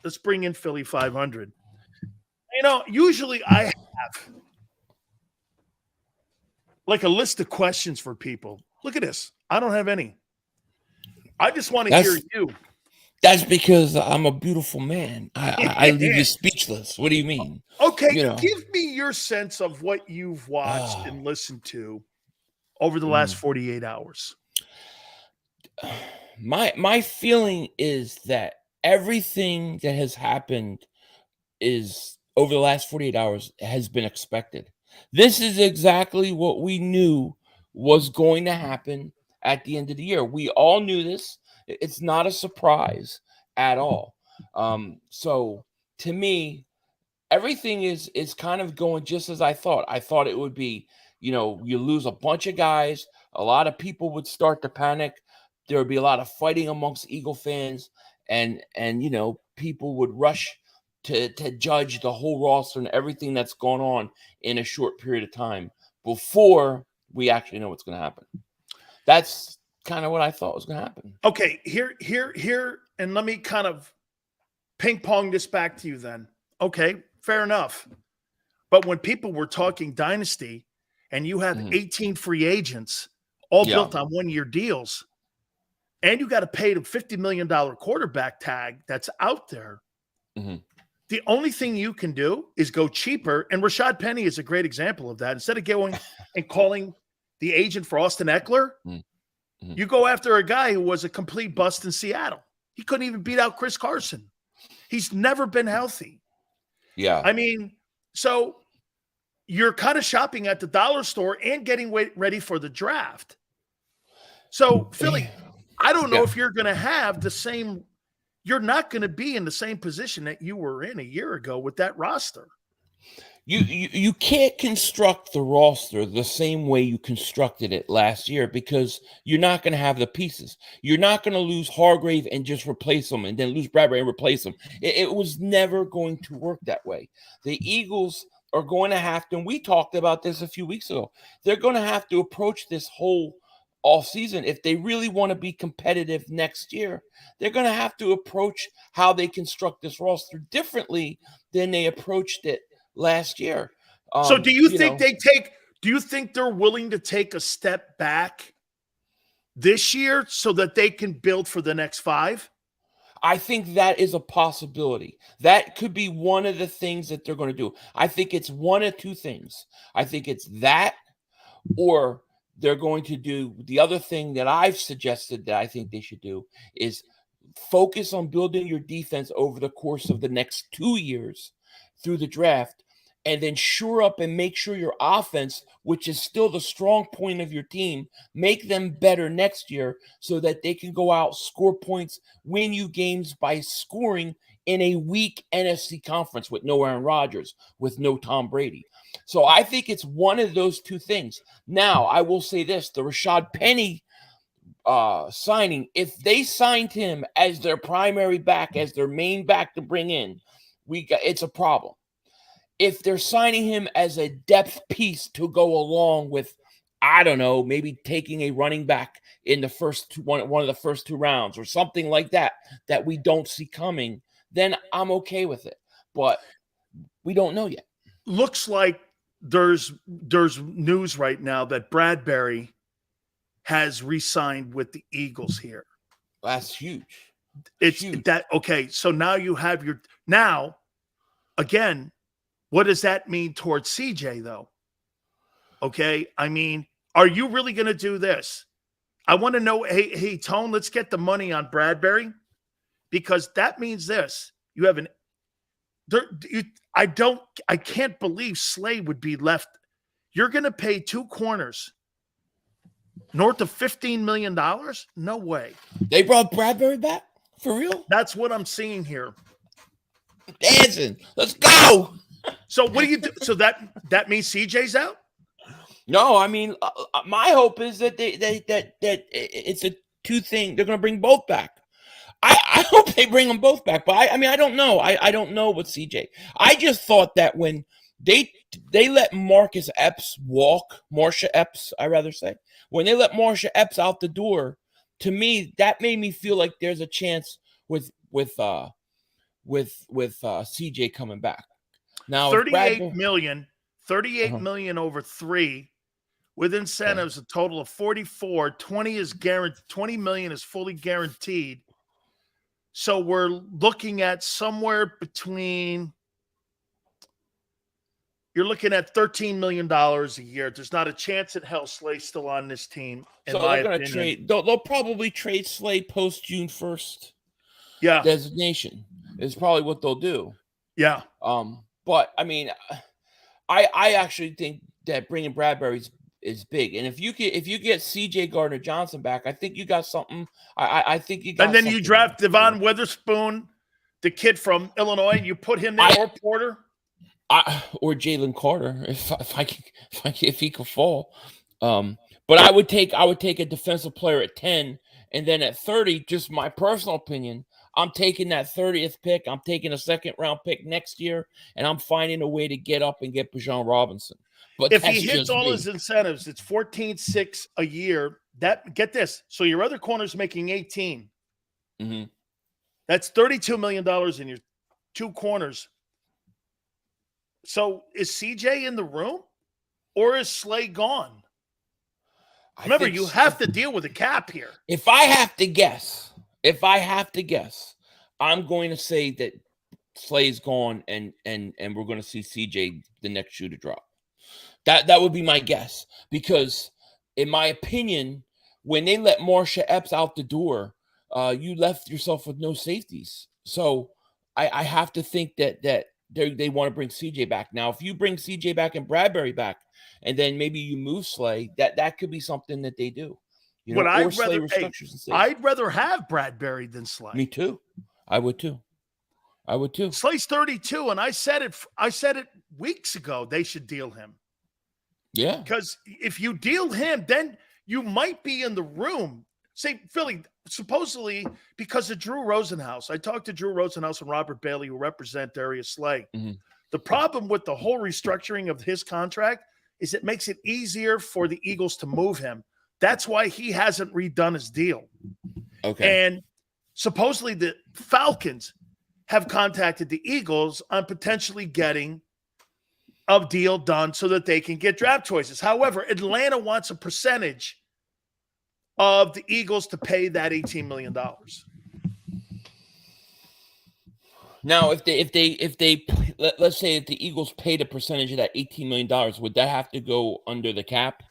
let's bring in Philly.500. Usually I have like a list of questions for people. Look at this. I don't have any. I just want to hear you. That's because I'm a beautiful man. I leave you speechless. What do you mean? Okay, give me your sense of what you've watched and listened to over the last 48 hours. My feeling is that everything that has happened is over the last 48 hours has been expected. This is exactly what we knew was going to happen at the end of the year. We all knew this. It's not a surprise at all. So to me, everything is kind of going just as I thought. I thought it would be, you lose a bunch of guys. A lot of people would start to panic. There would be a lot of fighting amongst Eagle fans, and people would rush to judge the whole roster and everything that's going on in a short period of time before we actually know what's going to happen. That's kind of what I thought was going to happen. Okay, here, and let me kind of ping pong this back to you then. Okay, fair enough. But when people were talking dynasty and you have 18 free agents all built on one-year deals, and you got to pay the $50 million quarterback tag that's out there, the only thing you can do is go cheaper. And Rashad Penny is a great example of that. Instead of going and calling the agent for Austin Eckler, you go after a guy who was a complete bust in Seattle. He couldn't even beat out Chris Carson. He's never been healthy. Yeah. I mean, so you're kind of shopping at the dollar store and getting ready for the draft. So, Philly, I don't know if you're going to have the same – you're not going to be in the same position that you were in a year ago with that roster. You can't construct the roster the same way you constructed it last year because you're not going to have the pieces. You're not going to lose Hargrave and just replace them and then lose Bradberry and replace them. It was never going to work that way. The Eagles are going to have to, and we talked about this a few weeks ago, they're going to have to approach this whole offseason. If they really want to be competitive next year, they're going to have to approach how they construct this roster differently than they approached it last year. So do you think do you think they're willing to take a step back this year so that they can build for the next 5? I think that is a possibility. That could be one of the things that they're going to do. I think it's one of two things. I think it's that, or they're going to do the other thing that I've suggested that I think they should do is focus on building your defense over the course of the next 2 years through the draft, and then shore up and make sure your offense, which is still the strong point of your team, make them better next year so that they can go out, score points, win you games by scoring in a weak NFC conference with no Aaron Rodgers, with no Tom Brady. So I think it's one of those two things. Now, I will say this, the Rashad Penny signing, if they signed him as their primary back, as their main back to bring in, it's a problem. If they're signing him as a depth piece to go along with, I don't know, maybe taking a running back in the one of the first 2 rounds or something like that we don't see coming, then I'm okay with it. But we don't know yet. Looks like there's news right now that Bradberry has re-signed with the Eagles here. That's huge. It's huge. Okay, so now you have again, what does that mean towards CJ, though? Okay, I mean, are you really going to do this? I want to know, hey, Tone, let's get the money on Bradberry, because that means this. You have I can't believe Slay would be left. You're going to pay 2 corners north of $15 million? No way. They brought Bradberry back? For real? That's what I'm seeing here. Dancing. Let's go. So what do you do? So that means CJ's out? No, I mean, my hope is that that it's a 2 thing. They're going to bring both back. I hope they bring them both back, but I mean, I don't know. I don't know with CJ. I just thought that when they let Marsha Epps, I rather say, when they let Marsha Epps out the door, to me, that made me feel like there's a chance with CJ coming back. Now, if 38 million over 3 with incentives, a total of 44. 20 is guaranteed. 20 million is fully guaranteed. So we're looking at somewhere between. You're looking at $13 million a year. There's not a chance in hell Slay's still on this team. So they're going to trade. They'll probably trade Slay post June 1st. Yeah, designation is probably what they'll do. Yeah. But I mean, I actually think that bringing Bradberry is big, and if you get CJ Gardner-Johnson back, I think you got something. I think you got. And then you draft Devon Witherspoon, the kid from Illinois. You put him there, or Porter. Or Jalen Carter, if he could fall, but I would take a defensive player at 10, and then at 30, just my personal opinion, I'm taking that 30th pick. I'm taking a second-round pick next year, and I'm finding a way to get up and get Bijan Robinson. But if he hits all his incentives, it's 14.6 a year. Get this. So your other corner's making 18. Mm-hmm. That's $32 million in your 2 corners. So is CJ in the room, or is Slay gone? Remember, you have to deal with a cap here. If I have to guess, I'm going to say that Slay's gone, and we're going to see CJ the next shoe to drop. That would be my guess, because in my opinion, when they let Marsha Epps out the door, you left yourself with no safeties. So I have to think that they want to bring CJ back. Now, if you bring CJ back and Bradberry back, and then maybe you move Slay, that could be something that they do. You know, I'd rather have Bradberry than Slay. Me too. I would too. Slay's 32, and I said it weeks ago. They should deal him. Yeah. Because if you deal him, then you might be in the room. Say, Philly, supposedly because of Drew Rosenhaus. I talked to Drew Rosenhaus and Robert Bailey, who represent Darius Slay. Mm-hmm. The problem with the whole restructuring of his contract is it makes it easier for the Eagles to move him. That's why he hasn't redone his deal. Okay. And supposedly the Falcons have contacted the Eagles on potentially getting a deal done so that they can get draft choices. However, Atlanta wants a percentage of the Eagles to pay that $18 million. Now, if they let's say if the Eagles paid a percentage of that $18 million, would that have to go under the cap,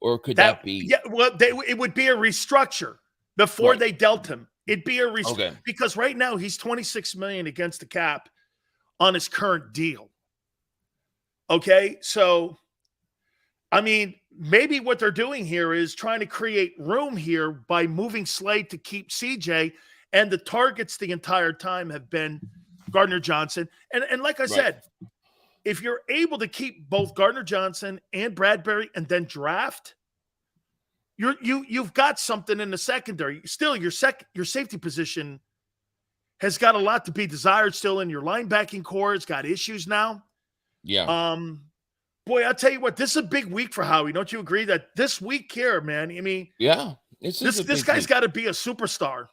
or could that be? Yeah, well, it would be a restructure before they dealt him. It'd be a restructure because right now he's $26 million against the cap on his current deal. Okay, so I mean, maybe what they're doing here is trying to create room here by moving Slay to keep CJ, and the targets the entire time have been Gardner-Johnson. And like I said, if you're able to keep both Gardner-Johnson and Bradberry and then draft, you've got something in the secondary. Still, your safety position has got a lot to be desired still in your linebacking core. It's got issues now. Yeah. Boy, I'll tell you what, this is a big week for Howie. Don't you agree that this week here, man? I mean, yeah, this guy's got to be a superstar.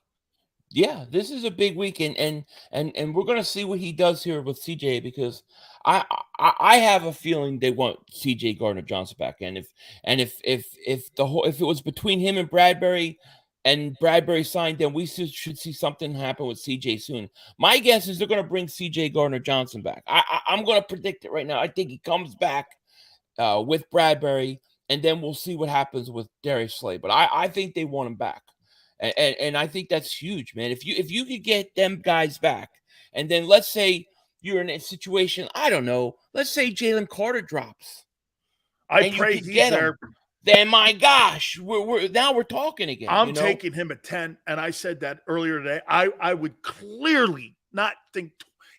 Yeah, this is a big week, and we're gonna see what he does here with CJ, because I have a feeling they want CJ Gardner-Johnson back, and if it was between him and Bradberry signed, then we should see something happen with CJ soon. My guess is they're gonna bring CJ Gardner-Johnson back. I'm gonna predict it right now. I think he comes back with Bradberry, and then we'll see what happens with Darius Slay. But I think they want him back. And I think that's huge, man. If you could get them guys back, and then let's say you're in a situation, I don't know, let's say Jalen Carter drops. I pray he's there. Then my gosh, we're talking again. I'm taking him at 10, and I said that earlier today. I would clearly not think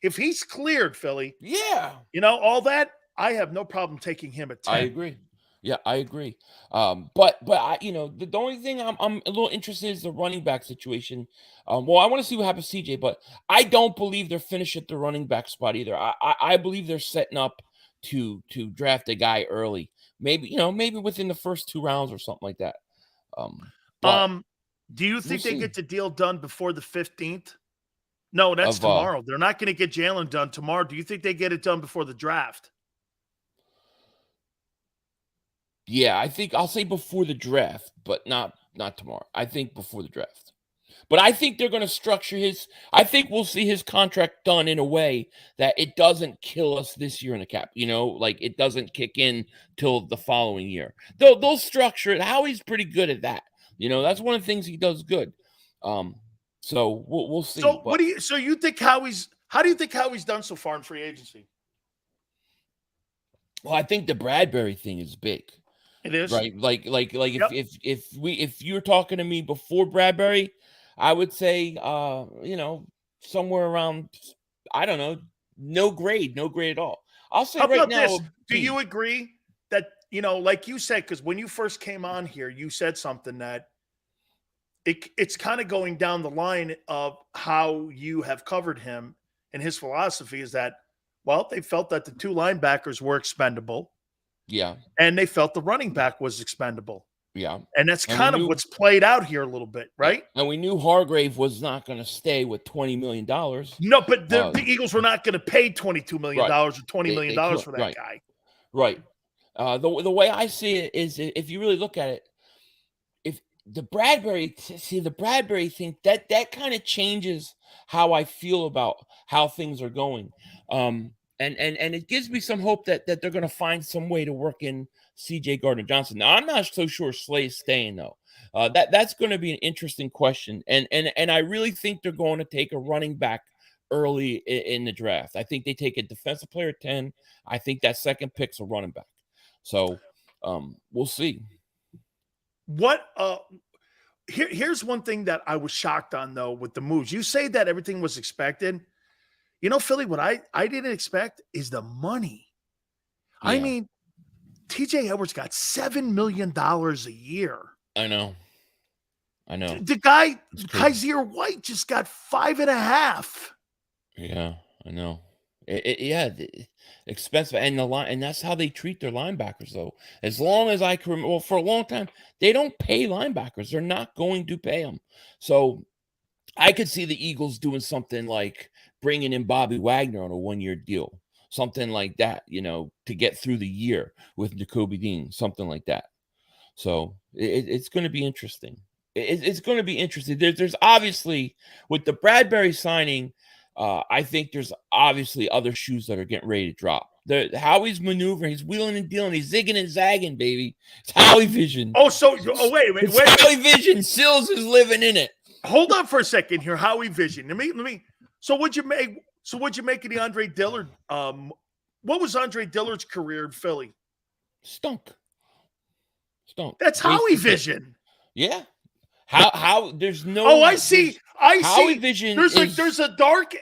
if he's cleared, Philly. Yeah, all that. I have no problem taking him at 10. I agree. Yeah, I agree. But I, the only thing I'm a little interested in is the running back situation. Well, I want to see what happens to CJ, but I don't believe they're finished at the running back spot either. I believe they're setting up to draft a guy early. Maybe within the first 2 rounds or something like that. Do you think they get the deal done before the 15th? No, that's of tomorrow. They're not going to get Jalen done tomorrow. Do you think they get it done before the draft? Yeah, I think I'll say before the draft, but not tomorrow. I think before the draft. But I think they're going to structure I think we'll see his contract done in a way that it doesn't kill us this year in the cap. Like it doesn't kick in till the following year. They'll structure it. Howie's pretty good at that. That's one of the things he does good. So we'll see. So how do you think Howie's done so far in free agency? Well, I think the Bradberry thing is big. It is, right. Like if you were talking to me before Bradberry, I would say somewhere around, I don't know, no grade at all. I'll say how right about now. This? Do you agree that like you said, because when you first came on here, you said something that it's kind of going down the line of how you have covered him, and his philosophy is that, well, they felt that the two linebackers were expendable. Yeah. And they felt the running back was expendable. Yeah. And that's kind of what's played out here a little bit, right? Yeah. And we knew Hargrave was not going to stay with $20 million. No, but the Eagles were not going to pay $22 million or $20 million for that guy. Right. The way I see it is, if you really look at it, if the Bradberry thing, that kind of changes how I feel about how things are going. And it gives me some hope that they're going to find some way to work in C.J. Gardner-Johnson. Now, I'm not so sure Slay's staying, though. That's going to be an interesting question. And I really think they're going to take a running back early in the draft. I think they take a defensive player at 10. I think that second pick's a running back. So we'll see. Here's one thing that I was shocked on, though, with the moves. You say that everything was expected. Philly, what I didn't expect is the money. Yeah. I mean, TJ Edwards got $7 million a year. I know. The guy, Kaiser White, just got $5.5 million. Yeah, I know. Expensive. And that's how they treat their linebackers, though. As long as I can remember, well, for a long time, they don't pay linebackers. They're not going to pay them. So I could see the Eagles doing something like bringing in Bobby Wagner on a 1-year deal, something like that, to get through the year with Nakobe Dean, something like that. So it's going to be interesting. It's going to be interesting. There's obviously, with the Bradberry signing, I think there's obviously other shoes that are getting ready to drop. Howie's maneuvering, he's wheeling and dealing, he's zigging and zagging, baby. It's Howie Vision. Wait. Howie Vision. Sills is living in it. Hold on for a second here, Howie Vision. Let me. So what'd you make of the Andre Dillard? What was Andre Dillard's career in Philly? Stunk. That's Howie Vision. Yeah. How there's no. Oh, I see. Howie Vision. There's a dark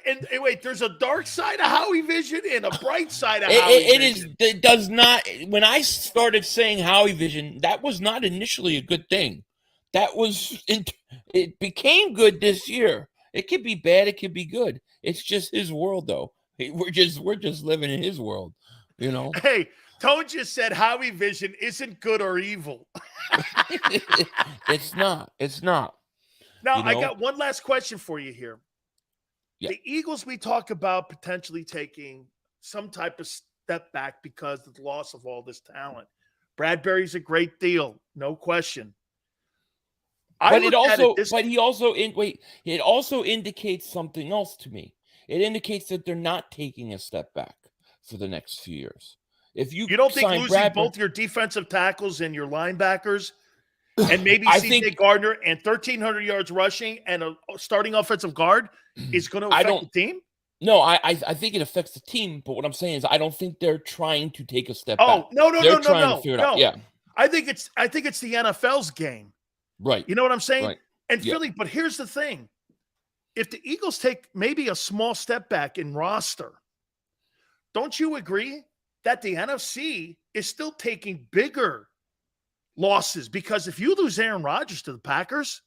side of Howie Vision and a bright side of Howie Vision. It does not. When I started saying Howie Vision, that was not initially a good thing. It became good this year. It could be bad. It could be good. It's just his world, though. We're just living in his world, Hey, Tone just said Howie Vision isn't good or evil. It's not. Now, I got one last question for you here. Yeah. The Eagles, we talk about potentially taking some type of step back because of the loss of all this talent. Bradberry's a great deal, no question. It also indicates something else to me. It indicates that they're not taking a step back for the next few years. If you don't think losing both your defensive tackles and your linebackers and maybe C.J. Gardner and 1,300 yards rushing and a starting offensive guard is going to affect the team? No, I think it affects the team, but what I'm saying is I don't think they're trying to take a step back. No. They're trying to figure it out. Yeah. I think it's the NFL's game. Right. You know what I'm saying? Right. And Philly, but here's the thing. If the Eagles take maybe a small step back in roster, don't you agree that the NFC is still taking bigger losses? Because if you lose Aaron Rodgers to the Packers,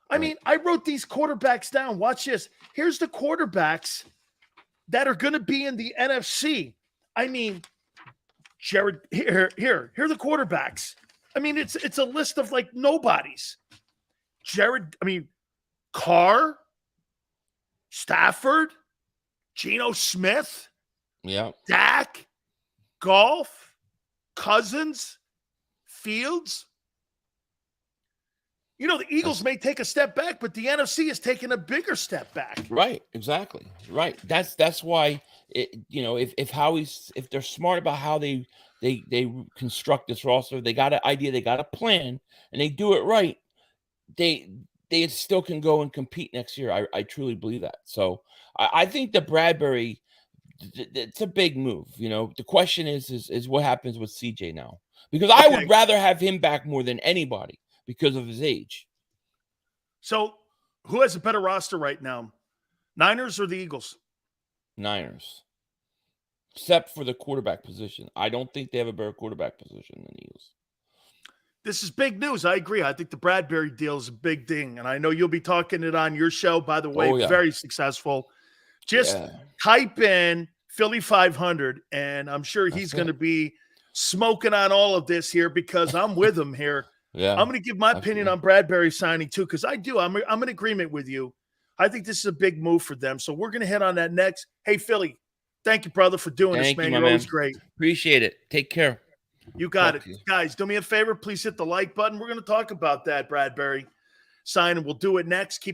I mean, I wrote these quarterbacks down. Watch this. Here's the quarterbacks that are going to be in the NFC. I mean, Jared, here are the quarterbacks. I mean, it's a list of like nobodies. Carr, Stafford, Geno Smith, Yeah. Dak, Golf, Cousins, Fields. You know, the Eagles may take a step back, but the NFC is taking a bigger step back. Right, exactly. Right. That's why if they're smart about how they construct this roster, they got an idea, they got a plan, and they do it right, they still can go and compete next year. I truly believe that. So I think the Bradberry, it's a big move. The question is what happens with CJ now, because I would rather have him back more than anybody because of his age. So who has a better roster right now, Niners or the Eagles? Niners, except for the quarterback position. I don't think they have a better quarterback position than the Eagles. This is big news. I agree. I think the Bradberry deal is a big thing. And I know you'll be talking it on your show, by the way, very successful. Just type in Philly.500, and I'm sure he's going to be smoking on all of this here because I'm with him here. Yeah, I'm going to give my opinion on Bradberry signing too, because I'm in agreement with you. I think this is a big move for them. So we're going to hit on that next. Hey, Philly, thank you, brother, for doing this, man. You're always great. Appreciate it. Take care. You got it. Guys, do me a favor. Please hit the like button. We're going to talk about that Bradberry signing. We'll do it next. Keep